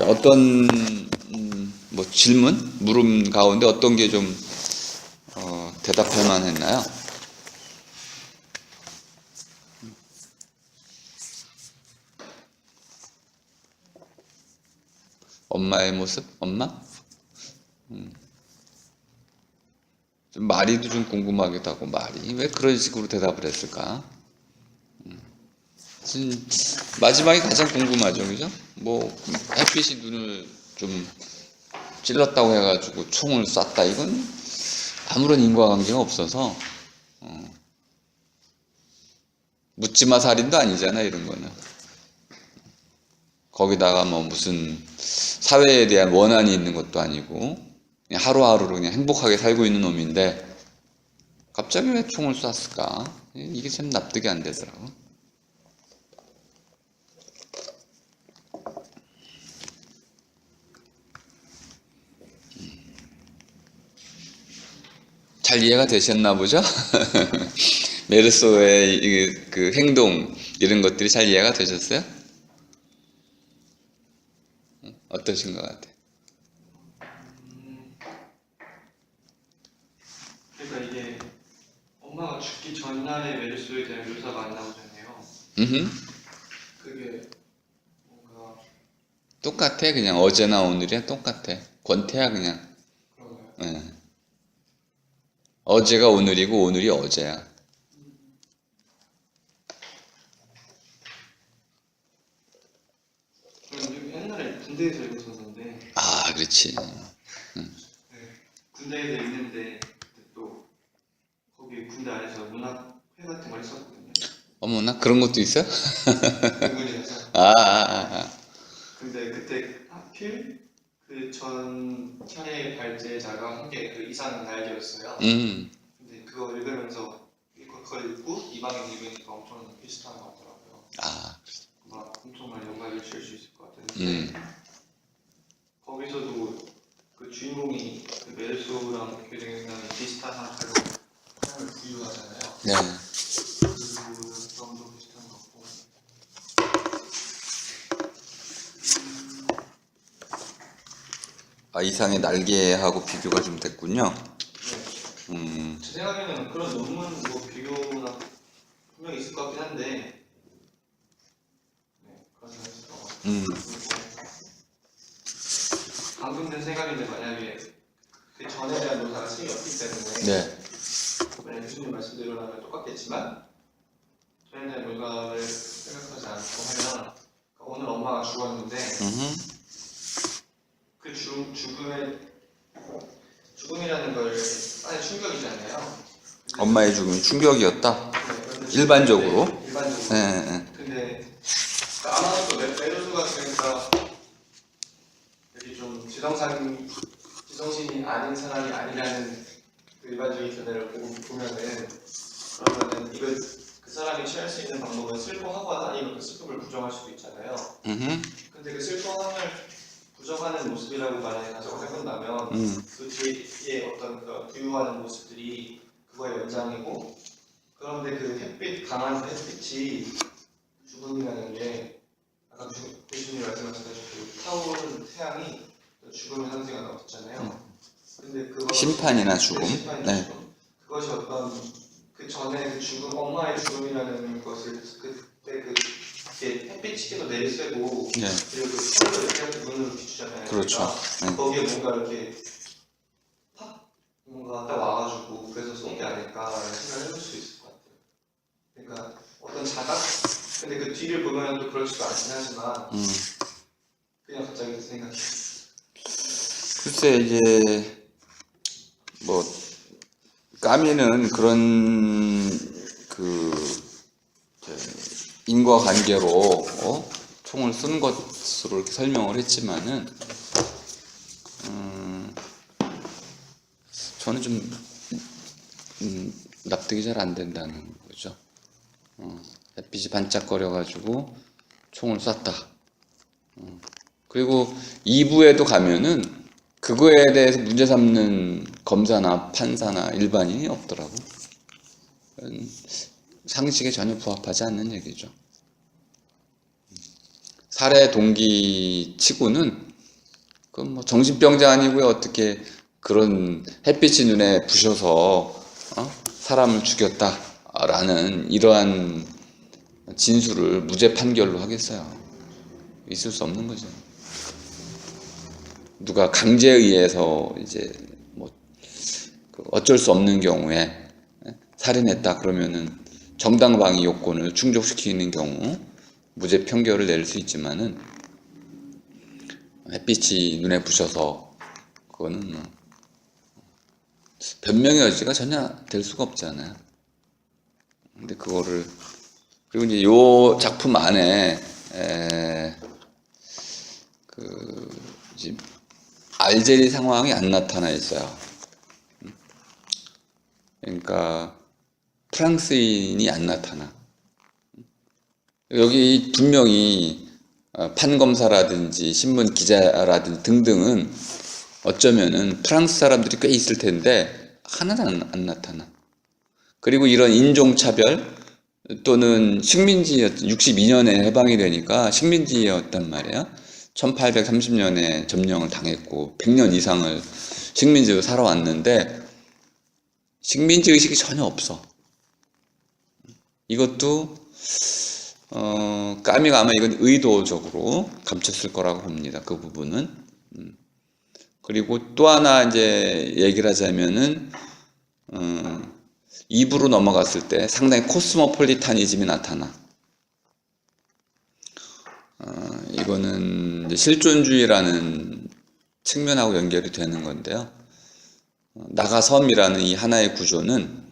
어떤 뭐 질문, 물음 가운데 어떤 게 좀 대답할 만했나요? 엄마의 모습? 엄마? 좀 마리도 좀 궁금하기도 하고, 마리 왜 그런 식으로 대답을 했을까? 마지막이 가장 궁금하죠, 그죠? 뭐 햇빛이 눈을 좀 찔렀다고 해가지고 총을 쐈다, 이건 아무런 인과관계가 없어서 묻지마 살인도 아니잖아, 이런 거는. 거기다가 뭐 무슨 사회에 대한 원한이 있는 것도 아니고 그냥 하루하루를 그냥 행복하게 살고 있는 놈인데 갑자기 왜 총을 쐈을까? 이게 참 납득이 안 되더라고. 잘 이해가 되셨나 보죠? 메르소의 그 행동 이런 것들이 잘 이해가 되셨어요? 어떠신 것 같아요? 그러니까 이게 엄마가 죽기 전날의 메르소에 대한 묘사가 안 나오잖아요. 그게 뭔가 똑같아. 그냥 어제나 오늘이야 똑같아. 권태야 그냥. 그런가요? 예. 어제가 오늘이고 오늘이 어제야. 저는 옛날에 군대에서 읽었었는데, 아, 그렇지. 네, 군대에서 읽는데 또 거기 군대 안에서 문학회 같은 걸 했었거든요. 어머나 그런 것도 있어? 공군이라서. 아. 근데 그때 하필 그 전 차례 발제자가 한 게 그 이상 날개였어요. 근데 그거 읽으면서 그걸 읽고 이방인 읽으니까 엄청 비슷한 것 같더라고요. 아. 막 엄청 많이 연관을 지을 수 있을 것 같은데 거기서도 그 주인공이 그 메르소랑 교정에서는 비슷한 상태로 삶을 부유하잖아요. 네. 그 점도 비슷한 것 같고. 아, 이상의 날개하고 비교가 좀 됐군요. 네. 제 생각에는 그런 논문 뭐 비교나 분명히 있을 것 같긴 한데, 네, 그런 생각이 있을 것 같아요. 방금 든 생각인데 만약에 그 전에 대한 묘사가 틀렸기 때문에 네. 만약 교수님 말씀대로라면 똑같겠지만 전에 대한 묘사를 생각하지 않고 하면 오늘 엄마가 죽었는데 그 죽음이라는 걸 안에 충격이잖아요. 엄마의 죽음이 충격이었다. 네, 일반적으로. 일반적으로. 네. 근데 아마도 메르소가 그러니까 여기 좀 지성신이 아닌 사람이 아니라는 그 일반적인 견해를 보면은 그러면은 이거 그 사람이 취할 수 있는 방법은 슬퍼하거나 아니면 그 슬픔을 부정할 수도 있잖아요. 근데 그 슬퍼함을 부정하는 모습이라고 만약에 가정을 해본다면 그 뒤에 어떤 그 부유하는 모습들이 그거의 연장이고 그런데 그 강한 햇빛이 죽음이라는 게 아까 교수님이 말씀하셨듯이 그 타오르는 태양이 죽음의 상징을 넣었잖아요. 근데 그거 심판이나 죽음. 심판이나 네. 죽음. 그것이 어떤 그 전에 그 죽음, 엄마의 죽음이라는 것을 그때 이렇게 햇빛이 계속 내리쬐고 네. 그리고 그 태양을 이렇게 눈으로 비추잖아요. 그렇죠. 그러니까 거기에 뭔가 이렇게 팍 뭔가 딱 와가지고 그래서 쏜 게 아닐까라는 생각을 해볼 수 있을 것 같아요. 그러니까 어떤 자각? 근데 그 뒤를 보면 또 그럴 수도 않긴 하지만 그냥 갑자기 그 생각이 글쎄 이제 뭐 까미는 그런 그 인과관계로 총을 쏜 것으로 이렇게 설명을 했지만은 저는 좀 납득이 잘 안 된다는 거죠. 햇빛이 반짝거려가지고 총을 쐈다. 그리고 2부에도 가면은 그거에 대해서 문제 삼는 검사나 판사나 일반인이 없더라고. 상식에 전혀 부합하지 않는 얘기죠. 살해 동기 치고는 그건 뭐 정신병자 아니고요. 어떻게 그런 햇빛이 눈에 부셔서 사람을 죽였다라는 이러한 진술을 무죄 판결로 하겠어요. 있을 수 없는 거죠. 누가 강제에 의해서 이제 뭐 어쩔 수 없는 경우에 살인했다 그러면은 정당방위 요건을 충족시키는 경우 무죄 판결을 내릴 수 있지만은 햇빛이 눈에 부셔서 그거는 뭐 변명의 여지가 전혀 될 수가 없잖아요. 근데 그거를 그리고 이제 요 작품 안에 이제 알제리 상황이 안 나타나 있어요. 그러니까 프랑스인이 안 나타나. 여기 분명히 판검사라든지 신문 기자라든지 등등은 어쩌면은 프랑스 사람들이 꽤 있을 텐데 하나도 안 나타나. 그리고 이런 인종차별 또는 식민지였던 62년에 해방이 되니까 식민지였단 말이야. 1830년에 점령을 당했고 100년 이상을 식민지로 살아왔는데 식민지 의식이 전혀 없어. 이것도 까미가 아마 이건 의도적으로 감췄을 거라고 봅니다. 그 부분은. 그리고 또 하나 이제 얘기를 하자면은 2부로 넘어갔을 때 상당히 코스모폴리타니즘이 나타나. 이거는 이제 실존주의라는 측면하고 연결이 되는 건데요. 나가섬이라는 이 하나의 구조는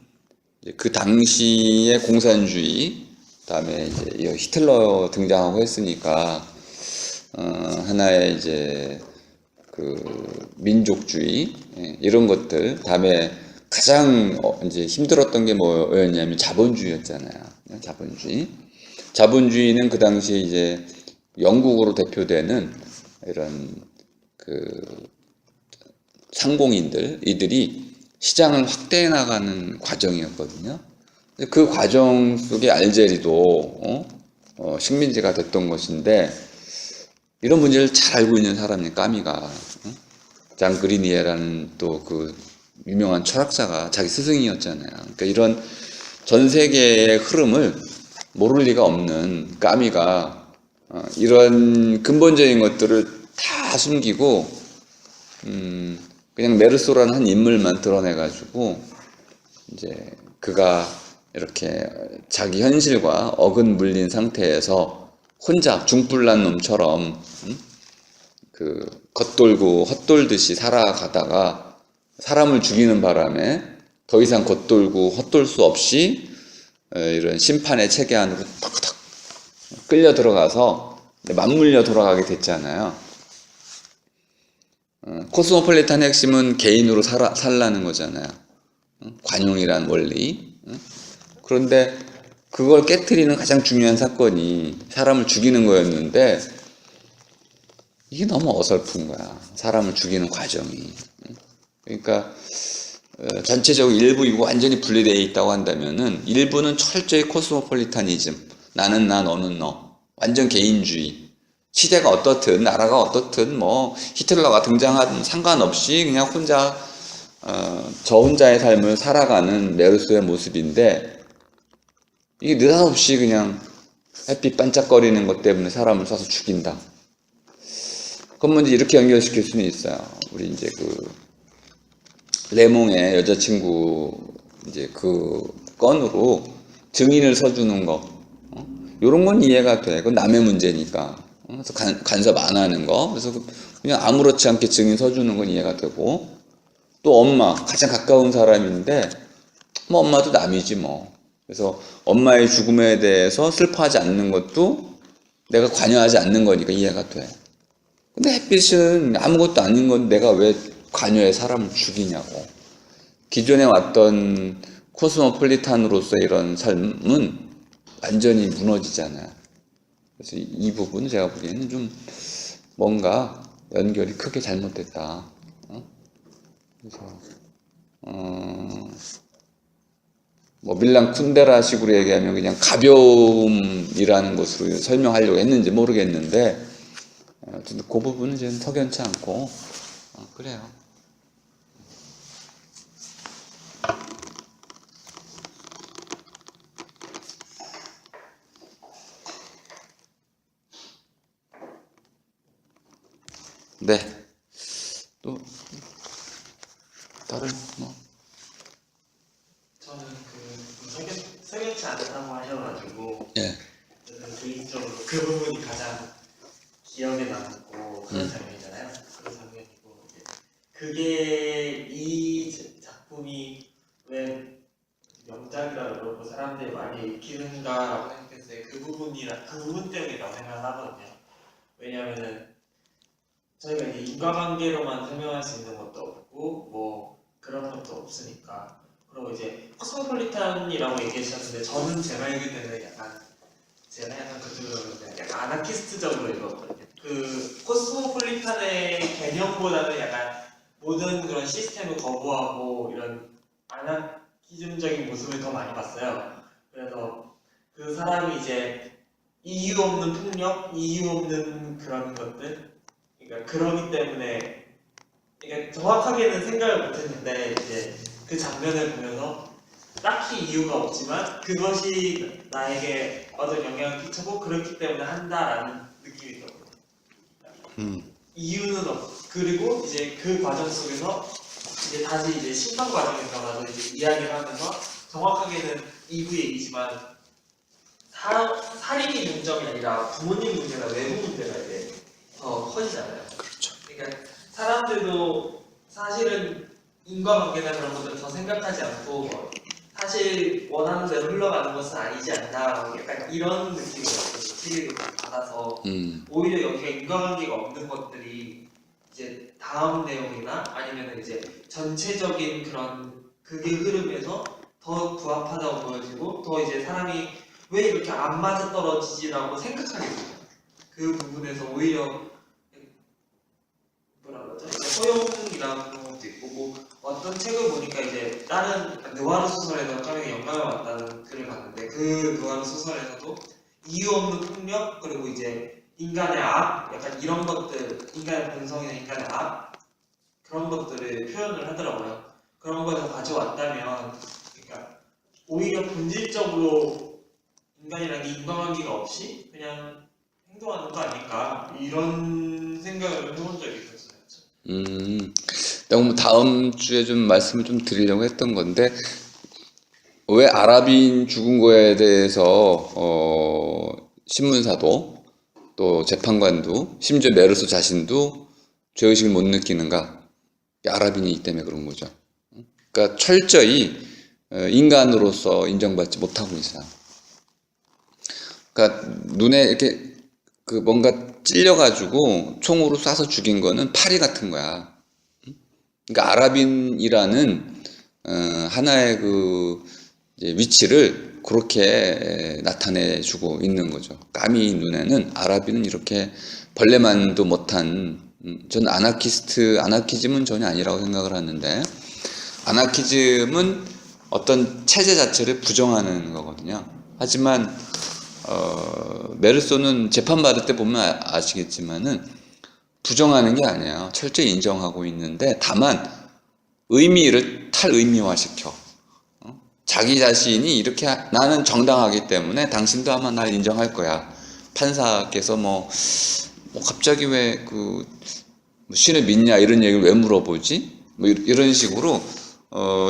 그 당시의 공산주의, 그다음에 이제 히틀러 등장하고 했으니까 하나의 이제 그 민족주의 이런 것들, 다음에 가장 이제 힘들었던 게 뭐였냐면 자본주의였잖아요. 자본주의는 그 당시에 이제 영국으로 대표되는 이런 그 상공인들, 이들이 시장을 확대해 나가는 과정이었거든요. 그 과정 속에 알제리도 식민지가 됐던 것인데, 이런 문제를 잘 알고 있는 사람이 까미가 장 그리니에라는 또 그 유명한 철학자가 자기 스승이었잖아요. 그러니까 이런 전 세계의 흐름을 모를 리가 없는 까미가 이런 근본적인 것들을 다 숨기고 그냥 메르소라는 한 인물만 드러내가지고 이제 그가 이렇게 자기 현실과 어긋 물린 상태에서 혼자 중불난 놈처럼 그 겉돌고 헛돌듯이 살아가다가 사람을 죽이는 바람에 더 이상 겉돌고 헛돌 수 없이 이런 심판의 체계 안으로 탁탁 끌려 들어가서 맞물려 돌아가게 됐잖아요. 코스모폴리탄의 핵심은 개인으로 살라는 거잖아요. 관용이란 원리. 그런데 그걸 깨트리는 가장 중요한 사건이 사람을 죽이는 거였는데 이게 너무 어설픈 거야. 사람을 죽이는 과정이. 그러니까 전체적으로 일부 이거 완전히 분리되어 있다고 한다면은 일부는 철저히 코스모폴리타니즘, 나는 나 너는 너, 완전 개인주의, 시대가 어떻든 나라가 어떻든 뭐 히틀러가 등장하든 상관없이 그냥 혼자 저 혼자의 삶을 살아가는 메르소의 모습인데, 이게 느닷없이 그냥 햇빛 반짝거리는 것 때문에 사람을 쏴서 죽인다. 그건 먼저 이렇게 연결시킬 수는 있어요. 우리 이제 그 레몽의 여자친구 이제 그 건으로 증인을 서주는 거, 이런 건 이해가 돼. 그건 남의 문제니까. 그래서 간섭 안 하는 거. 그래서 그냥 아무렇지 않게 증인 서주는 건 이해가 되고, 또 엄마, 가장 가까운 사람인데 뭐 엄마도 남이지 뭐. 그래서 엄마의 죽음에 대해서 슬퍼하지 않는 것도 내가 관여하지 않는 거니까 이해가 돼. 근데 햇빛은 아무것도 아닌 건 내가 왜 관여해 사람을 죽이냐고. 기존에 왔던 코스모폴리탄으로서의 이런 삶은 완전히 무너지잖아요. 그래서 이 부분은 제가 보기에는 좀 뭔가 연결이 크게 잘못됐다. 그래서 뭐 밀란 쿤데라 식으로 얘기하면 그냥 가벼움이라는 것으로 설명하려고 했는지 모르겠는데, 어쨌든 그 부분은 지금 석연치 않고 그래요. 네. 또 다른 뭐 저는 석연치 않다고 하셔가지고 예. 저는 개인적으로 그 부분이 가장 기억에 남고 그런 장면이잖아요. 그런 장면이고 이제 그게 이 작품이 왜 명작이라 그러고 사람들이 많이 익히는가라고 생각했을 때 그 부분 때문이라고 생각하거든요. 왜냐하면은 저희가 이제 인과관계로만 설명할 수 있는 것도 없고 뭐 그런 것도 없으니까. 그리고 이제 코스모폴리탄이라고 얘기하셨는데 저는 제가 읽을 때는 제가 약간 그쪽으로 약간 아나키스트적으로 읽었거든요. 그 코스모폴리탄의 개념보다는 약간 모든 그런 시스템을 거부하고 이런 아나키즘적인 모습을 더 많이 봤어요. 그래서 그 사람이 이제 이유 없는 폭력, 이유 없는 그런 것들, 그러니까 그러기 때문에 그러니까 정확하게는 생각을 못했는데 이제 그 장면을 보면서 딱히 이유가 없지만 그것이 나에게 어떤 영향을 끼치고 그렇기 때문에 한다라는 느낌이 들었거든요. 이유는 그리고 이제 그 과정 속에서 이제 다시 이제 심판 과정에 들어가서 이제 이야기를 하면서 정확하게는 2부 얘기지만 살인이 문제가 아니라 부모님 문제나 외부 문제가 이제 더 커지잖아요. 그렇죠. 그러니까 사람들도 사실은 인과관계나 그런 것들 더 생각하지 않고 사실 원하는 대로 흘러가는 것은 아니지 않나 약간 이런 느낌을 책을 받아서 오히려 여기가 인과관계가 없는 것들이 이제 다음 내용이나 아니면 이제 전체적인 그런 극의 흐름에서 더 부합하다고 보여지고 더 이제 사람이 왜 이렇게 안 맞아 떨어지지라고 생각하게 돼요. 그 부분에서 오히려 뭐라 그러죠? 허용이라는 것도 있고 뭐 어떤 책을 보니까 이제 다른 느와르 소설에서 까메기 영감을 받다는 글을 봤는데 그 느와르 소설에서도 이유 없는 폭력 그리고 이제 인간의 악 약간 이런 것들 인간의 본성이나 인간의 악그 그런 것들을 표현을 하더라고요. 그런 걸 다 가져왔다면 그러니까 오히려 본질적으로 인간이랑 인간관계가 없이 그냥 행동하는 거 아닐까 이런 생각을 해본 적이 있었어요. 너무 다음 주에 좀 말씀을 좀 드리려고 했던 건데 왜 아랍인 죽은 거에 대해서 신문사도 또 재판관도 심지어 메르소 자신도 죄의식을 못 느끼는가? 아랍인이기 때문에 그런 거죠. 그러니까 철저히 인간으로서 인정받지 못하고 있어요. 그러니까 눈에 이렇게 그 뭔가 찔려가지고 총으로 쏴서 죽인 거는 파리 같은 거야. 그러니까 아랍인이라는 하나의 그 위치를 그렇게 나타내주고 있는 거죠. 까미 눈에는 아랍인은 이렇게 벌레만도 못한 저는 아나키즘은 전혀 아니라고 생각을 하는데 아나키즘은 어떤 체제 자체를 부정하는 거거든요. 하지만 메르소는 재판받을 때 보면 아시겠지만은 부정하는 게 아니에요. 철저히 인정하고 있는데 다만 의미를 탈의미화시켜. 자기 자신이 이렇게 나는 정당하기 때문에 당신도 아마 날 인정할 거야. 판사께서 뭐 갑자기 왜 그 신을 믿냐 이런 얘기를 왜 물어보지? 뭐 이런 식으로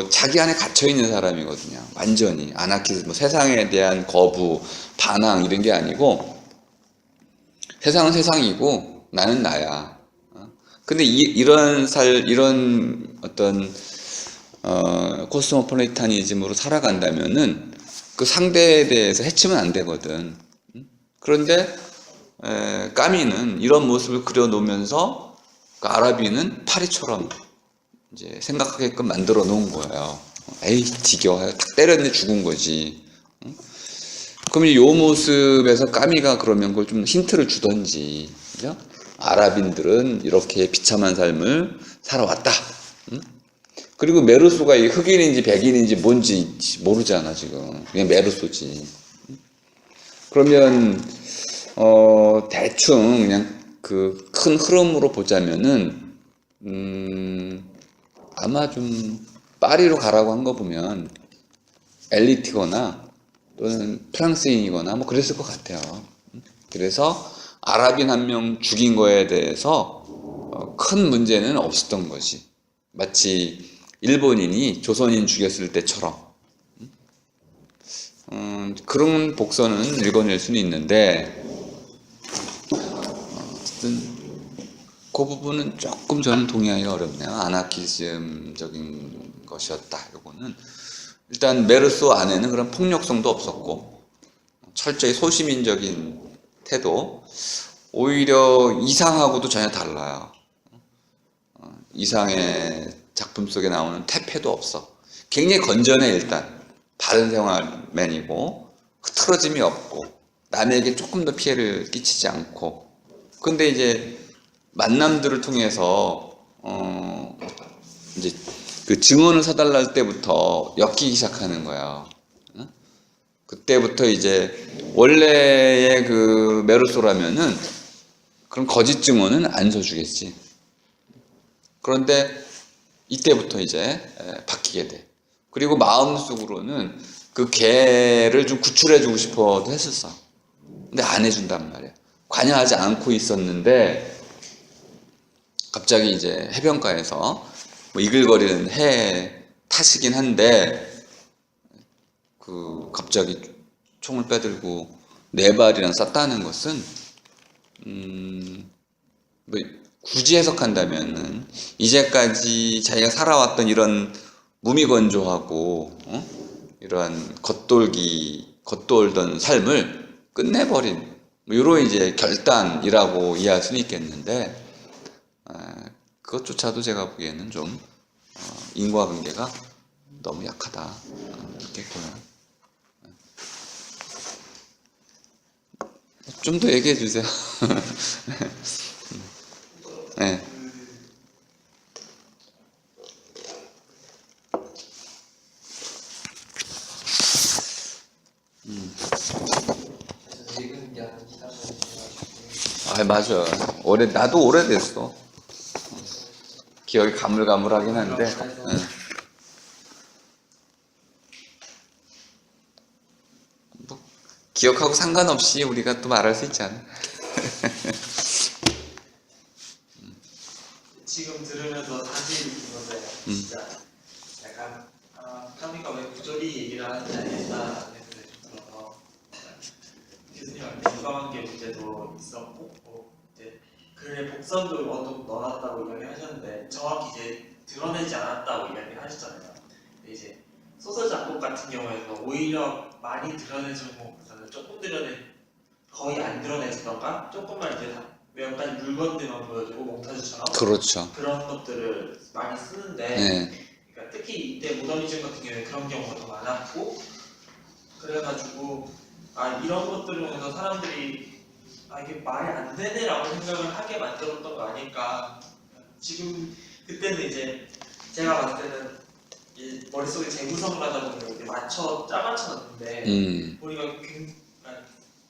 자기 안에 갇혀 있는 사람이거든요. 완전히 아나키즘, 뭐 세상에 대한 거부, 반항 이런 게 아니고 세상은 세상이고 나는 나야. 근데 이런 어떤 코스모폴리타니즘으로 살아간다면은 그 상대에 대해서 해치면 안 되거든. 그런데 까미는 이런 모습을 그려놓으면서 그 아랍인은 파리처럼 이제 생각하게끔 만들어 놓은 거예요. 에이 지겨워, 딱 때렸네 죽은 거지. 그럼 이 모습에서 까미가 그러면 그걸 좀 힌트를 주던지, 그죠? 아랍인들은 이렇게 비참한 삶을 살아왔다. 그리고 메르소가 흑인인지 백인인지 뭔지 모르잖아 지금. 그냥 메르소지. 그러면 대충 그냥 그 큰 흐름으로 보자면은 아마 좀 파리로 가라고 한 거 보면 엘리트거나 또는 프랑스인이거나 뭐 그랬을 것 같아요. 그래서 아랍인 한 명 죽인 거에 대해서 큰 문제는 없었던 것이, 마치 일본인이 조선인 죽였을 때처럼 그런 복선은 읽어낼 수는 있는데, 어쨌든 그 부분은 조금 저는 동의하기가 어렵네요. 아나키즘적인 것이었다. 요거는 일단 메르소 안에는 그런 폭력성도 없었고 철저히 소시민적인 태도, 오히려 이상하고도 전혀 달라요. 이상의 작품 속에 나오는 태폐도 없어. 굉장히 건전해. 일단 바른 생활맨이고 흐트러짐이 없고 남에게 조금 더 피해를 끼치지 않고. 근데 이제 만남들을 통해서 이제 그 증언을 사달라 할 때부터 엮이기 시작하는 거야. 그때부터 이제 원래의 그 메르소라면은 그런 거짓 증언은 안 서주겠지. 그런데 이때부터 이제 바뀌게 돼. 그리고 마음속으로는 그 개를 좀 구출해주고 싶어도 했었어. 근데 안 해준단 말이야. 관여하지 않고 있었는데 갑자기 이제 해변가에서 뭐 이글거리는 해 탓이긴 한데 그 갑자기 총을 빼들고 4발이나 쐈다는 것은 뭐 굳이 해석한다면은 이제까지 자기가 살아왔던 이런 무미건조하고 이러한 겉돌던 삶을 끝내버린 뭐 이런 이제 결단이라고 이해할 수는 있겠는데, 그것조차도 제가 보기에는 좀 인과관계가 너무 약하다 이렇게 보여요. 좀 더 얘기해 주세요. 네. 아, 맞아. 나도 오래됐어. 기억이 가물가물하긴 한데. 응. 뭐, 기억하고 상관없이 우리가 또 말할 수 있잖아. 지금 들으면서 사실 이건데 진짜 약간 카미가 왜 부조리 얘기를 하는지 알겠다는 생각이 좀 들어서 교수님한테 인과관계 문제도 있었고 이제 글에 복선도 어느 정도 넣어놨다고 이야기하셨는데 정확히 이제 드러내지 않았다고 이야기하셨잖아요. 근데 이제 소설 작곡 같은 경우에는 오히려 많이 드러내주는 것보다는 조금 거의 안 드러내주던가 조금만 이제 약간 물건들만 보여주고 몽타주처럼 그렇죠. 그런 것들을 많이 쓰는데, 네. 그러니까 특히 이때 모더니즘 같은 경우에 그런 경우가 더 많았고, 그래가지고 이런 것들을 보면서 사람들이 이게 말이 안 되네라고 생각을 하게 만들었던 거 아닐까. 지금 그때는 이제 제가 봤을 때는 이제 머릿속에 재구성을 하다 보면 이렇게 짜맞춰 놨는데 보니까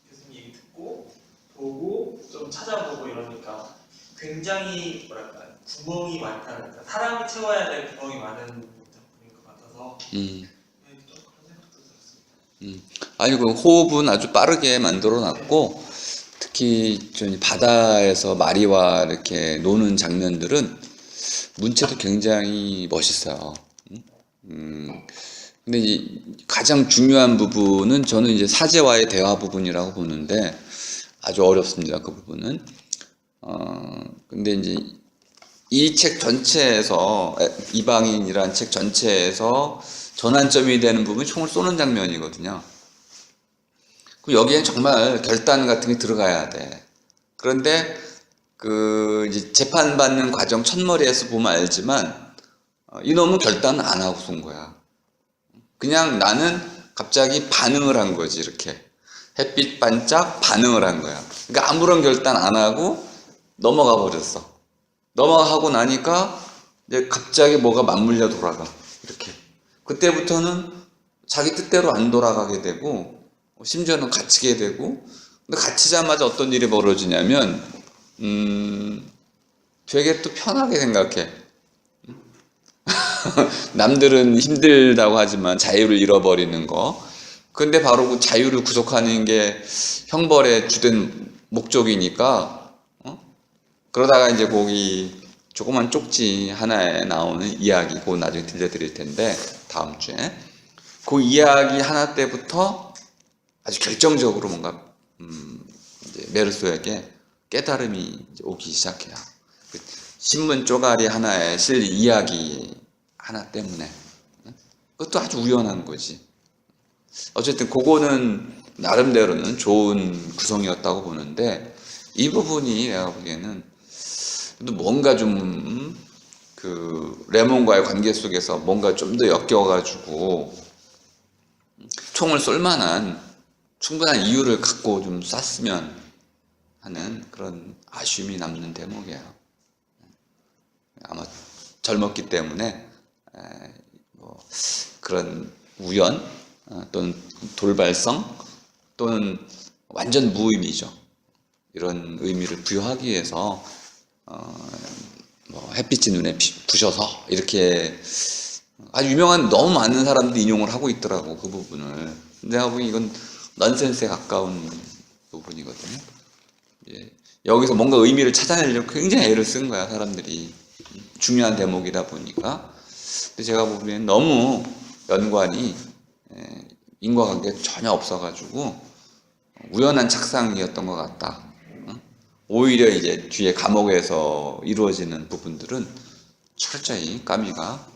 교수님 얘기 듣고 보고 좀 찾아보고 이러니까 굉장히 뭐랄까 구멍이 많다는, 사람이 채워야 될 구멍이 많은 작품인 것 같아서 좀 그런 생각도 들었습니다. 아니, 그 호흡은 아주 빠르게 만들어 놨고, 특히 좀 바다에서 마리와 이렇게 노는 장면들은 문체도 굉장히 멋있어요. 근데 가장 중요한 부분은 저는 이제 사제와의 대화 부분이라고 보는데 아주 어렵습니다. 그 부분은. 근데 이제 이 책 전체에서, 이방인이라는 책 전체에서 전환점이 되는 부분이 총을 쏘는 장면이거든요. 그럼 여기엔 정말 결단 같은 게 들어가야 돼. 그런데 그 이제 재판받는 과정 첫머리에서 보면 알지만 이놈은 결단 안 하고 쏜 거야. 그냥 나는 갑자기 반응을 한 거지. 이렇게 햇빛 반짝 반응을 한 거야. 그러니까 아무런 결단 안 하고 넘어가 버렸어. 넘어가고 나니까 이제 갑자기 뭐가 맞물려 돌아가. 이렇게. 그때부터는 자기 뜻대로 안 돌아가게 되고 심지어는 갇히게 되고, 근데 갇히자마자 어떤 일이 벌어지냐면 되게 또 편하게 생각해. 남들은 힘들다고 하지만 자유를 잃어버리는 거. 근데 바로 그 자유를 구속하는 게 형벌의 주된 목적이니까, 그러다가 이제 거기 조그만 쪽지 하나에 나오는 이야기, 그거 나중에 들려드릴 텐데, 다음 주에. 그 이야기 하나 때부터 아주 결정적으로 뭔가, 이제 메르소에게 깨달음이 이제 오기 시작해요. 그 신문 쪼가리 하나에 실린 이야기 하나 때문에. 그것도 아주 우연한 거지. 어쨌든 그거는 나름대로는 좋은 구성이었다고 보는데, 이 부분이 내가 보기에는 뭔가 좀 그 레몬과의 관계 속에서 뭔가 좀 더 엮여가지고 총을 쏠 만한 충분한 이유를 갖고 좀 쐈으면 하는 그런 아쉬움이 남는 대목이에요. 아마 젊었기 때문에 뭐 그런 우연 또는 돌발성 또는 완전 무의미죠. 이런 의미를 부여하기 위해서 뭐 햇빛이 눈에 부셔서 이렇게 아주 유명한 너무 많은 사람들이 인용을 하고 있더라고, 그 부분을. 내가 보기엔 이건 넌센스에 가까운 부분이거든요. 예. 여기서 뭔가 의미를 찾아내려고 굉장히 애를 쓴 거야, 사람들이. 중요한 대목이다 보니까. 근데 제가 보기엔 너무 연관이 인과관계가 전혀 없어가지고 우연한 착상이었던 것 같다. 오히려 이제 뒤에 감옥에서 이루어지는 부분들은 철저히 까미가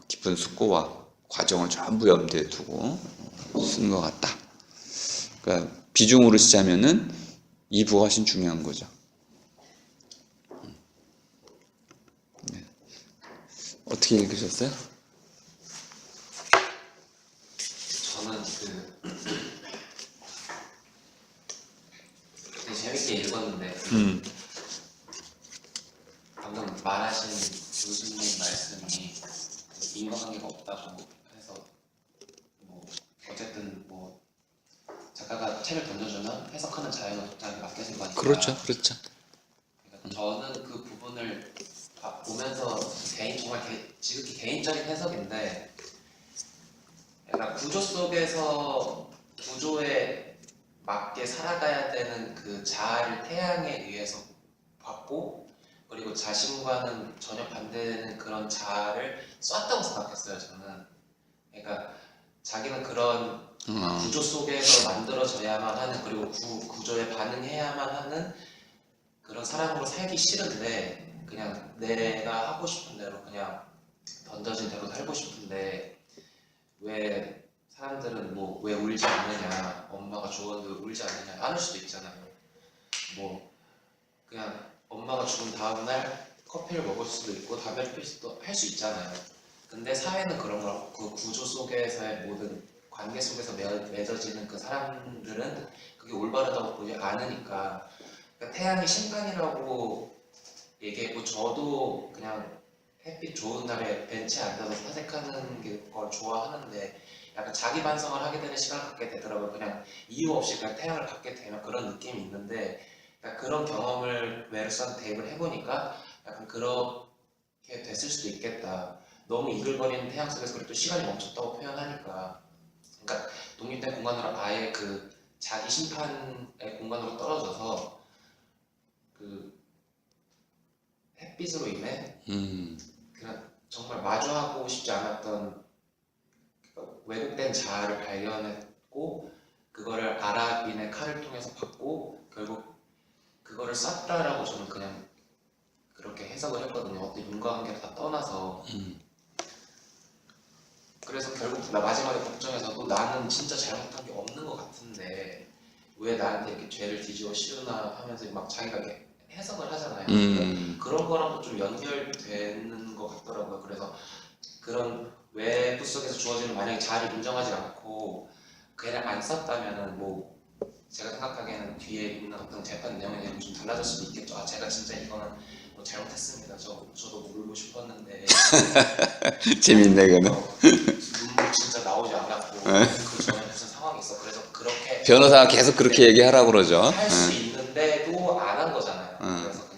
깊은 숙고와 과정을 전부 염두에 두고 쓴 것 같다. 그러니까 비중으로 치자면은 2부가 훨씬 중요한 거죠. 네. 어떻게 읽으셨어요? 저는 되게 재밌게 읽었는데 방금 말하신 교수님 말씀이 인과관계가 없다고 해서 뭐 어쨌든 뭐 작가가 책을 던져주면 해석하는 자유는 독자에게 맡겨진 거니까. 그렇죠. 그러니까 저는 그 부분을 보면서 정말 지극히 개인적인 해석인데, 약간 구조 속에서 구조에 맞게 살아가야 되는 그 자아를 태양에 의해서 받고, 그리고 자신과는 전혀 반대되는 그런 자아를 쐈다고 생각했어요, 저는. 그러니까 자기는 그런 구조 속에서 만들어져야만 하는, 그리고 구조에 반응해야만 하는 그런 사람으로 살기 싫은데, 그냥 내가 하고 싶은 대로 그냥 던져진 대로 살고 싶은데, 왜 사람들은 뭐 왜 울지 않느냐, 엄마가 죽었는데 울지 않느냐 안 울 수도 있잖아요. 뭐 그냥 엄마가 죽은 다음날 커피를 먹을 수도 있고 담배를 필 수도 할 수 있잖아요. 근데 사회는 그런 걸, 그 구조 속에서의 모든 관계 속에서 맺어지는 그 사람들은 그게 올바르다고 보지 않으니까. 그러니까 태양이 신간이라고 얘기했고, 저도 그냥 햇빛 좋은 날에 벤치에 앉아서 사색하는 걸 좋아하는데, 약간 자기 반성을 하게 되는 시간을 갖게 되더라고요. 그냥 이유 없이 그냥 태양을 받게 되면 그런 느낌이 있는데, 그러니까 그런 경험을 메르소한테 대입을 해보니까 약간 그렇게 됐을 수도 있겠다. 너무 이글거리는 태양 속에서 그래도 시간이 멈췄다고 표현하니까, 그러니까 독립된 공간으로 아예 그 자기 심판의 공간으로 떨어져서 그 햇빛으로 인해 그냥 정말 마주하고 싶지 않았던 왜곡된 자아를 발견했고, 그거를 아랍인의 칼을 통해서 받고 결국 그거를 쐈다라고 저는 그냥 그렇게 해석을 했거든요. 어떤 인과관계를 다 떠나서. 그래서 결국 나 마지막에 걱정에서도 나는 진짜 잘못한 게 없는 것 같은데 왜 나한테 이렇게 죄를 뒤집어 씌우나 하면서 막 자기가 이렇게 해석을 하잖아요. 그런 거랑도 좀 연결되는 것 같더라고요. 그래서 그런 외부 속에서 주어지는, 만약에 자아를 인정하지 않고 걔를 안 썼다면은 뭐 제가 생각하기에는 뒤에 있는 어떤 재판 내용이 좀 달라질 수도 있겠죠. 제가 진짜 이거는 뭐 잘못했습니다. 저도 모르고 싶었는데. 재밌네, 그거는. 눈물 진짜 나오지 않았고 그 전에 무슨 상황이 있어. 그래서 그렇게 변호사가 계속 그렇게 얘기하라고 그러죠. 할 수 있는데도 안 한 거잖아요. 그래서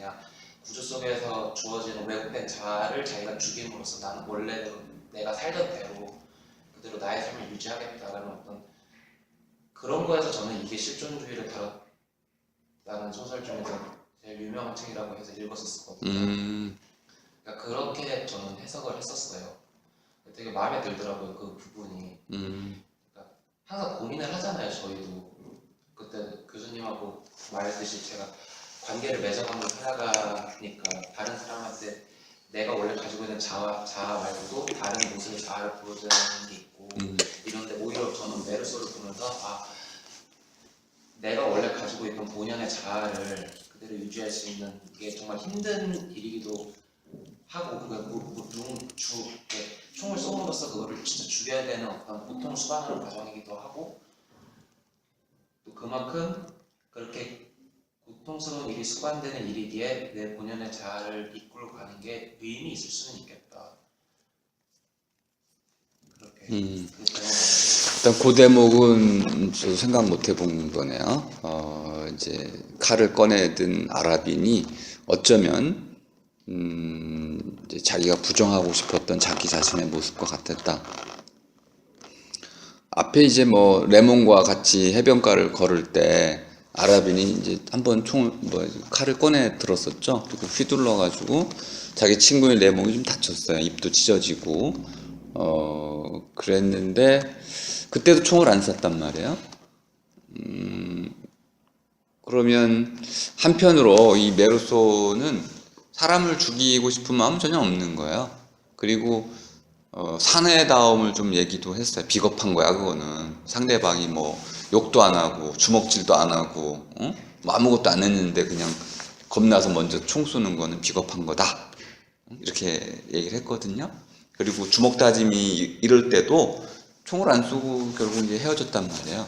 구조 속에서 주어지는 왜곡된 자아를 자기가 죽임으로써 나는 원래대로 내가 살던 대로 그대로 나의 삶을 유지하겠다라는 어떤 그런 거에서 저는 이게 실존주의를 다뤘다는 소설 중에서 제일 유명한 책이라고 해서 읽었었거든요. 그러니까 그렇게 저는 해석을 했었어요. 되게 마음에 들더라고요, 그 부분이. 그러니까 항상 고민을 하잖아요, 저희도. 그때 교수님하고 말했듯이 제가 관계를 맺어가면서 살아가니까 다른 사람한테 내가 원래 가지고 있는 자아 말고도 다른 모습의 자아를 보여주는 게 있고 이런데 오히려 저는 메르소를 보면서 내가 원래 가지고 있던 본연의 자아를 그대로 유지할 수 있는 게 정말 힘든 일이기도 하고 총을 쏘므로써 그거를 진짜 죽여야 되는 어떤 고통을 수반하는 과정이기도 하고 또 그만큼 그렇게 고통스러운 일이 수반되는 일이기에 내 본연의 자아를 이끌고 가는 게 의미 있을 수는 있겠다. 그렇게 그 일단 그 대목은 저도 생각 못 해본 거네요. 이제 칼을 꺼내든 아랍인이 어쩌면 이제 자기가 부정하고 싶었던 자기 자신의 모습과 같았다. 앞에 이제 뭐 레몬과 같이 해변가를 걸을 때 아랍인이 이제 한번 칼을 꺼내 들었었죠. 그리고 휘둘러 가지고 자기 친구인 레몬이 좀 다쳤어요. 입도 찢어지고 그랬는데 그때도 총을 안 쐈단 말이에요. 그러면 한편으로 이 메르소는 사람을 죽이고 싶은 마음은 전혀 없는 거예요. 그리고 사내다움을 좀 얘기도 했어요. 비겁한 거야 그거는. 상대방이 뭐 욕도 안 하고 주먹질도 안 하고 뭐 아무것도 안 했는데 그냥 겁나서 먼저 총 쏘는 거는 비겁한 거다. 이렇게 얘기를 했거든요. 그리고 주먹 다짐이 이럴 때도 총을 안 쏘고 결국 이제 헤어졌단 말이에요.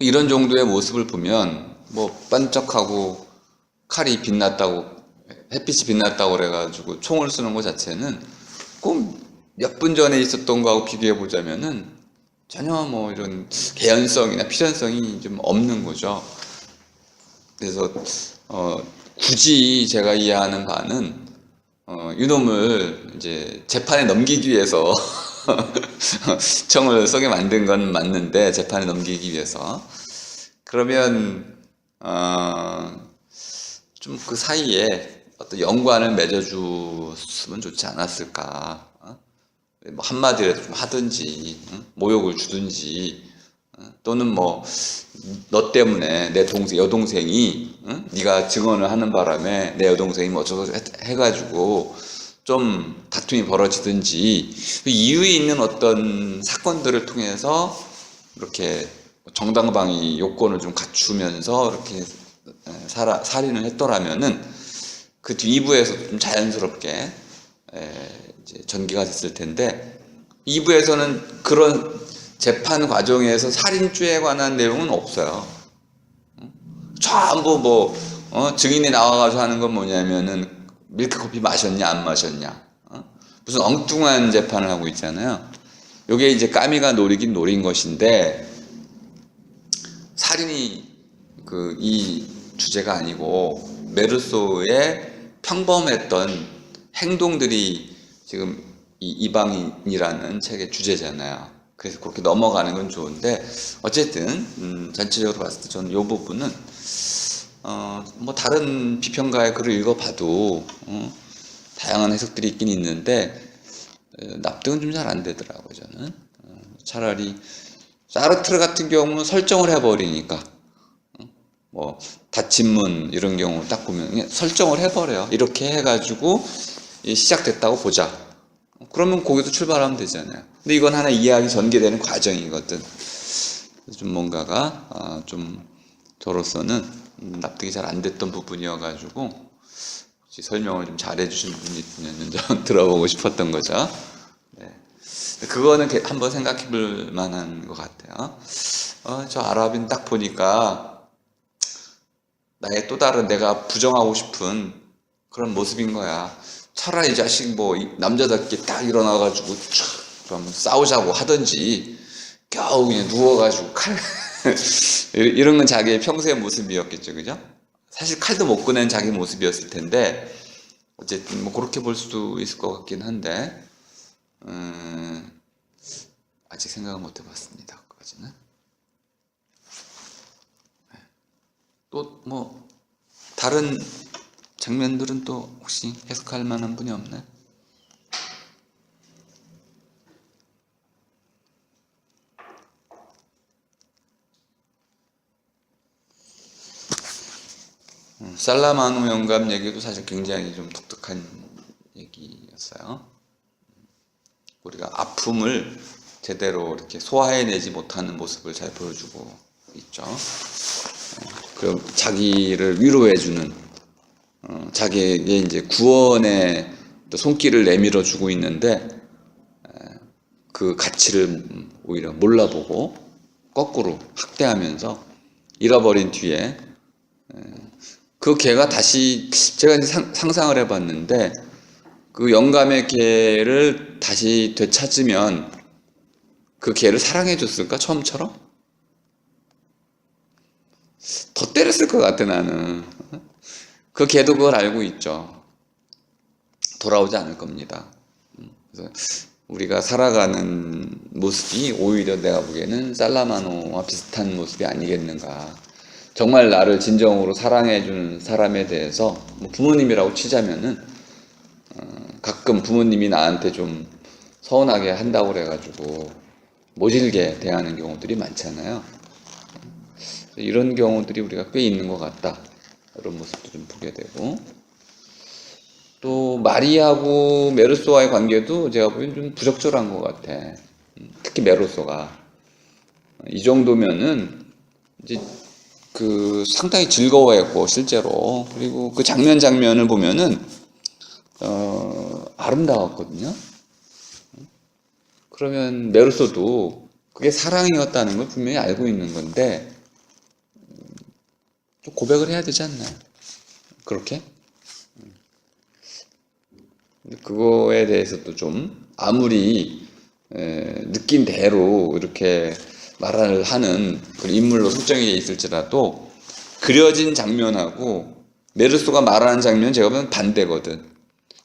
이런 정도의 모습을 보면 뭐 반짝하고 칼이 빛났다고 햇빛이 빛났다고 그래가지고 총을 쏘는 것 자체는 꼭 몇 분 전에 있었던 거하고 비교해 보자면은 전혀 뭐 이런 개연성이나 필연성이 좀 없는 거죠. 그래서 굳이 제가 이해하는 바는 이놈을 이제 재판에 넘기기 위해서 총을 쏘게 만든 건 맞는데 재판에 넘기기 위해서 그러면 좀 그 사이에 어떤 연관을 맺어줬으면 좋지 않았을까. 뭐 한마디라도 좀 하든지 모욕을 주든지 또는 뭐 너 때문에 내 여동생이 네가 증언을 하는 바람에 내 여동생이 뭐 어쩌고 해가지고 좀 다툼이 벌어지든지 이유에 있는 어떤 사건들을 통해서 이렇게 정당방위 요건을 좀 갖추면서 이렇게 살인을 했더라면은 그 뒤 2부에서 좀 자연스럽게 이제 전개가 됐을 텐데 2부에서는 그런 재판 과정에서 살인죄에 관한 내용은 없어요. 전부 뭐 증인이 나와가지고 하는 건 뭐냐면은 밀크커피 마셨냐 안 마셨냐 무슨 엉뚱한 재판을 하고 있잖아요. 요게 이제 까미가 노리긴 노린 것인데 살인이 이 주제가 아니고 메르소의 평범했던 행동들이 지금 이 이방인이라는 책의 주제잖아요. 그래서 그렇게 넘어가는 건 좋은데 어쨌든 전체적으로 봤을 때 저는 이 부분은 뭐 다른 비평가의 글을 읽어봐도 다양한 해석들이 있긴 있는데 납득은 좀 잘 안 되더라고요. 저는 차라리 사르트르 같은 경우는 설정을 해버리니까 뭐 닫힌 문 이런 경우 딱 보면 그냥 설정을 해버려요. 이렇게 해가지고 시작됐다고 보자. 그러면 거기서 출발하면 되잖아요. 근데 이건 하나 이야기 전개되는 과정이거든. 그래서 좀 뭔가가 좀 저로서는 납득이 잘 안 됐던 부분이어가지고 혹시 설명을 좀 잘해주신 분이 있으면 좀 들어보고 싶었던 거죠. 네. 그거는 한번 생각해볼 만한 것 같아요. 저 아랍인 딱 보니까 나의 또 다른 내가 부정하고 싶은 그런 모습인 거야. 차라리 이 자식 뭐 남자답게 딱 일어나가지고 좀 싸우자고 하든지 겨우 그냥 누워가지고 칼 이런 건 자기의 평소의 모습이었겠죠, 그죠? 사실 칼도 못 꺼낸 자기 모습이었을 텐데 어쨌든 뭐 그렇게 볼 수도 있을 것 같긴 한데 아직 생각을 못 해봤습니다. 그까지는. 또 뭐 다른 장면들은 또 혹시 해석할 만한 분이 없나요? 살라마노 영감 얘기도 사실 굉장히 좀 독특한 얘기였어요. 우리가 아픔을 제대로 이렇게 소화해내지 못하는 모습을 잘 보여주고 있죠. 그럼 자기를 위로해주는, 자기에게 이제 구원의 또 손길을 내밀어 주고 있는데 그 가치를 오히려 몰라보고 거꾸로 학대하면서 잃어버린 뒤에 그 개가 다시 제가 이제 상상을 해봤는데 그 영감의 개를 다시 되찾으면 그 개를 사랑해줬을까 처음처럼? 더 때렸을 것 같아 나는. 그 개도 그걸 알고 있죠. 돌아오지 않을 겁니다. 그래서 우리가 살아가는 모습이 오히려 내가 보기에는 살라마노와 비슷한 모습이 아니겠는가. 정말 나를 진정으로 사랑해주는 사람에 대해서 뭐 부모님이라고 치자면은 가끔 부모님이 나한테 좀 서운하게 한다고 그래가지고 모질게 대하는 경우들이 많잖아요. 이런 경우들이 우리가 꽤 있는 것 같다. 이런 모습도 좀 보게 되고 또 마리하고 메르소와의 관계도 제가 보기엔 좀 부적절한 것 같아. 특히 메르소가 이 정도면은 이제 그 상당히 즐거워했고 실제로 그리고 그 장면을 보면은 아름다웠거든요. 그러면 메르소도 그게 사랑이었다는 걸 분명히 알고 있는 건데 좀 고백을 해야 되지 않나요? 그렇게? 그거에 대해서도 좀 아무리 느낀 대로 이렇게 말을 하는 그 인물로 설정이 돼 있을지라도 그려진 장면하고 메르소가 말하는 장면은 제가 보면 반대거든.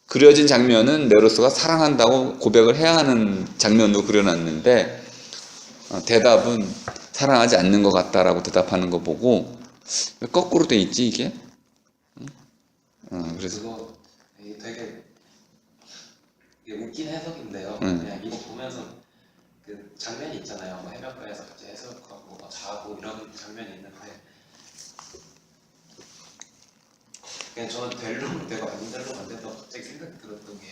그려진 장면은 메르소가 사랑한다고 고백을 해야 하는 장면으로 그려놨는데 대답은 사랑하지 않는 것 같다라고 대답하는 거 보고 왜 거꾸로 돼 있지 이게? 그래서 그거 되게 웃긴 해석인데요. 네. 그냥 이거 보면서 그 장면이 있잖아요. 뭐 해변가에서 갑자기 해수욕하고 뭐 자고 이런 장면이 있는데 그냥 저는 될로는 되고 안 될로는 안 된다고 갑자기 생각이 들었던 게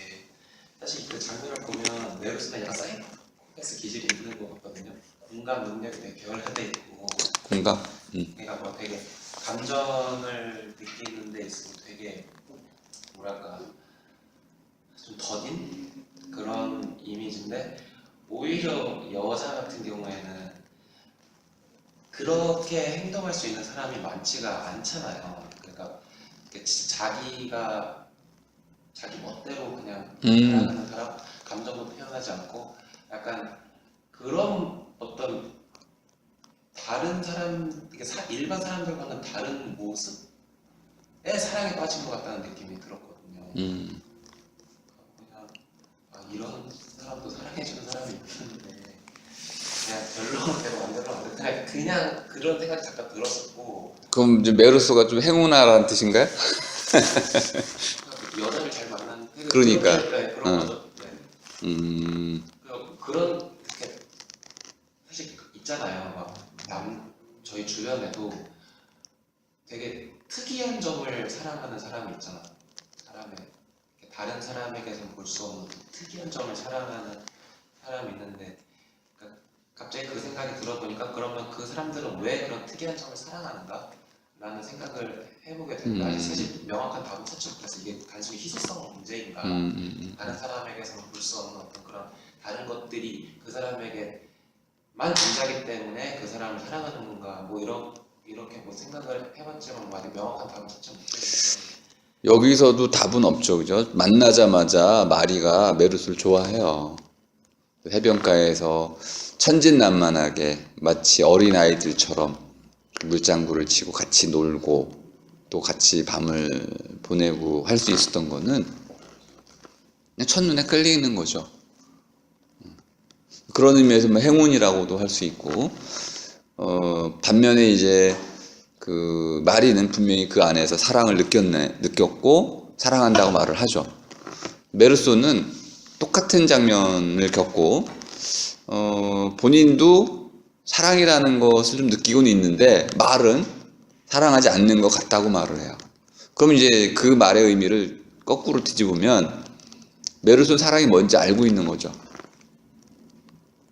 사실 그 장면을 보면 메르스가 약간 사이코패스 기질이 있는 것 같거든요. 공감 능력이 되게 결여돼 있고 공감? 그러니까 뭐 되게 감정을 느끼는 데 있어서 되게 뭐랄까 좀 더딘 그런 이미지인데 오히려 여자 같은 경우에는 그렇게 행동할 수 있는 사람이 많지가 않잖아요. 그러니까 진짜 자기 멋대로 그냥 살아가는 사람, 감정도 표현하지 않고 약간 그런 어떤 다른 사람, 일반 사람들과는 다른 모습에 사랑에 빠진 것 같다는 느낌이 들었거든요. 그냥 이런 사람도 사랑해주는 사람이 있는데 그냥 별로 되고 안 별로 안 되고 그냥 그런 생각이 잠깐 들었었고. 그럼 이제 메르소가 좀 행운아라는 뜻인가요? 여자를 잘 만나는 그러니까. 그런 거죠. 네. 그런 이렇게 사실 있잖아요. 막 저희 주변에도 되게 특이한 점을 사랑하는 사람이 있잖아. 다른 사람에게서 볼 수 없는 특이한 점을 사랑하는 사람이 있는데 갑자기 그 생각이 들어보니까 그러면 그 사람들은 왜 그런 특이한 점을 사랑하는가? 라는 생각을 해보게 되는데 아직 사실 명확한 답은 찾지 못해서 이게 단순히 희소성 문제인가 다른 사람에게서는 볼 수 없는 어떤 그런 다른 것들이 그 사람에게만 존재하기 때문에 그 사람을 사랑하는 건가 뭐 이렇게 뭐 생각을 해봤지만 아직 명확한 답은 찾지 못했는데 여기서도 답은 없죠, 그죠? 만나자마자 마리가 메르소를 좋아해요. 해변가에서 천진난만하게 마치 어린아이들처럼 물장구를 치고 같이 놀고 또 같이 밤을 보내고 할 수 있었던 거는 그냥 첫눈에 끌리는 거죠. 그런 의미에서 뭐 행운이라고도 할 수 있고, 반면에 이제 그 마리는 분명히 그 안에서 사랑을 느꼈고 사랑한다고 말을 하죠. 메르소는 똑같은 장면을 겪고 본인도 사랑이라는 것을 좀 느끼고는 있는데 말은 사랑하지 않는 것 같다고 말을 해요. 그럼 이제 그 말의 의미를 거꾸로 뒤집으면 메르소는 사랑이 뭔지 알고 있는 거죠.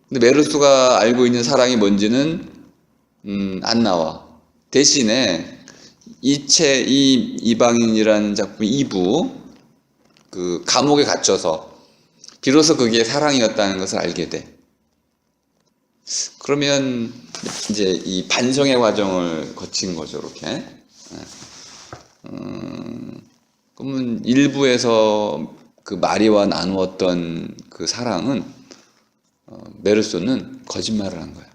근데 메르소가 알고 있는 사랑이 뭔지는 안 나와. 대신에 이 이방인이라는 작품 2부 그 감옥에 갇혀서 비로소 그게 사랑이었다는 것을 알게 돼. 그러면 이제 이 반성의 과정을 거친 거죠, 이렇게. 그러면 일부에서 그 마리와 나누었던 그 사랑은 메르소는 거짓말을 한 거야.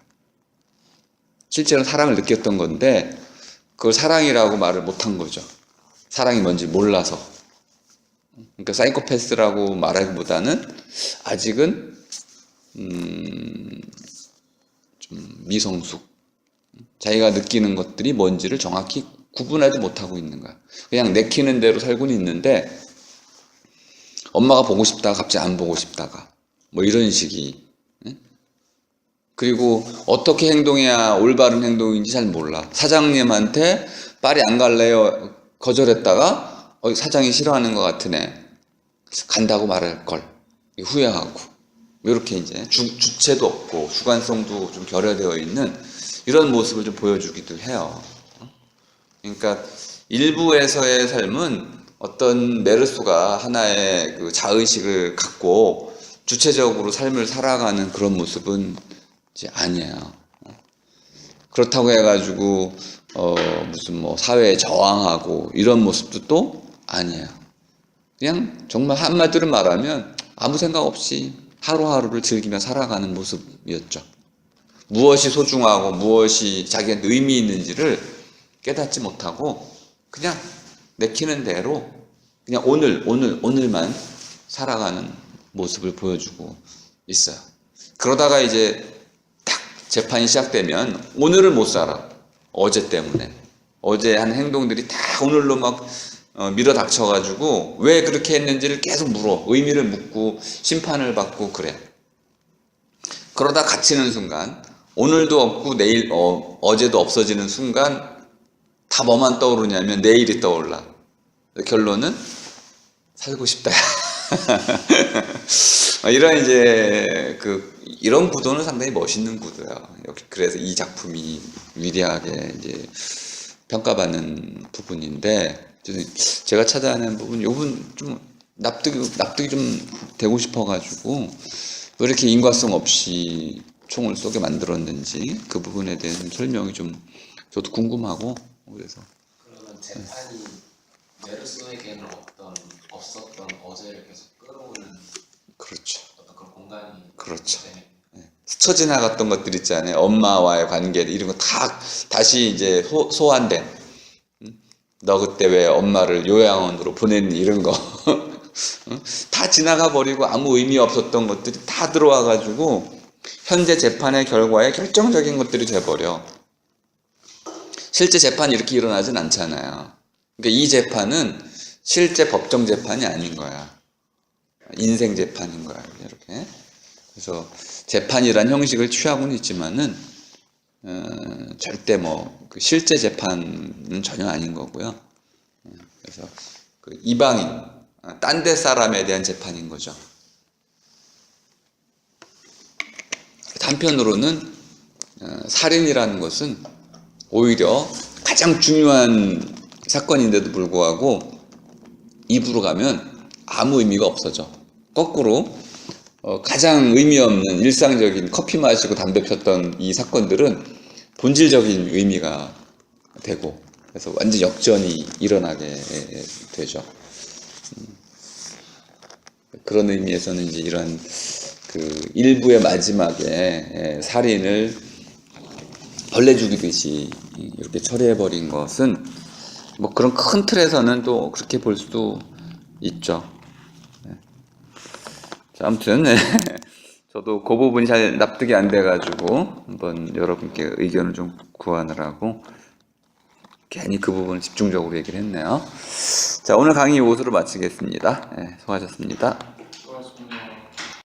실제로 사랑을 느꼈던 건데 그걸 사랑이라고 말을 못한 거죠. 사랑이 뭔지 몰라서. 그러니까 사이코패스라고 말하기보다는 아직은 좀 미성숙. 자기가 느끼는 것들이 뭔지를 정확히 구분하지 못하고 있는 거야. 그냥 내키는 대로 살고는 있는데 엄마가 보고 싶다가 갑자기 안 보고 싶다가 뭐 이런 식이. 그리고 어떻게 행동해야 올바른 행동인지 잘 몰라. 사장님한테 파리 안 갈래요 거절했다가 사장이 싫어하는 것 같으네. 간다고 말할 걸 후회하고 이렇게 이제 주체도 없고 주관성도 좀 결여되어 있는 이런 모습을 좀 보여주기도 해요. 그러니까 일부에서의 삶은 어떤 메르소가 하나의 그 자의식을 갖고 주체적으로 삶을 살아가는 그런 모습은 이제 아니에요. 그렇다고 해가지고 무슨 뭐 사회에 저항하고 이런 모습도 또 아니에요. 그냥 정말 한마디로 말하면 아무 생각 없이 하루하루를 즐기며 살아가는 모습이었죠. 무엇이 소중하고 무엇이 자기한테 의미 있는지를 깨닫지 못하고 그냥 내키는 대로 그냥 오늘만 살아가는 모습을 보여주고 있어요. 그러다가 이제 딱 재판이 시작되면 오늘을 못 살아. 어제 때문에. 어제 한 행동들이 다 오늘로 막 밀어닥쳐가지고 왜 그렇게 했는지를 계속 물어. 의미를 묻고 심판을 받고 그래. 그러다 갇히는 순간 오늘도 없고 내일 어제도 없어지는 순간 다 뭐만 떠오르냐면 내일이 떠올라. 결론은 살고 싶다. 이런 이제 이런 구도는 상당히 멋있는 구도야. 그래서 이 작품이 위대하게 이제 평가받는 부분인데 제가 찾아낸 부분, 이 부분 좀 납득이 좀 되고 싶어가지고 왜 이렇게 인과성 없이 총을 쏘게 만들었는지 그 부분에 대한 설명이 좀 저도 궁금하고 그래서. 그러면 재판이 메르소에게는 없었던 어제를 계속 끌어오는 그렇죠. 어떤 그런 공간이 그렇죠. 네. 스쳐 지나갔던 것들 있잖아요. 엄마와의 관계 이런 거 다 다시 이제 소환된. 너 그때 왜 엄마를 요양원으로 보냈니 이런 거 다 지나가 버리고 아무 의미 없었던 것들이 다 들어와 가지고 현재 재판의 결과에 결정적인 것들이 돼 버려. 실제 재판이 이렇게 일어나진 않잖아요. 그러니까 이 재판은 실제 법정 재판이 아닌 거야. 인생 재판인 거야. 이렇게. 그래서 재판이란 형식을 취하고는 있지만은 절대 그 실제 재판은 전혀 아닌 거고요. 그래서 그 이방인, 딴 데 사람에 대한 재판인 거죠. 한편으로는 살인이라는 것은 오히려 가장 중요한 사건인데도 불구하고 입으로 가면 아무 의미가 없어져. 거꾸로 가장 의미 없는 일상적인 커피 마시고 담배 폈던 이 사건들은 본질적인 의미가 되고 그래서 완전 역전이 일어나게 되죠. 그런 의미에서는 이제 이런 그 일부의 마지막에 살인을 벌레 죽이듯이 이렇게 처리해버린 것은 뭐 그런 큰 틀에서는 또 그렇게 볼 수도 있죠. 네. 자, 아무튼 네. 저도 그 부분이 잘 납득이 안 돼가지고 한번 여러분께 의견을 좀 구하느라고 괜히 그 부분을 집중적으로 얘기를 했네요. 자, 오늘 강의 이것으로 마치겠습니다. 네, 수고하셨습니다.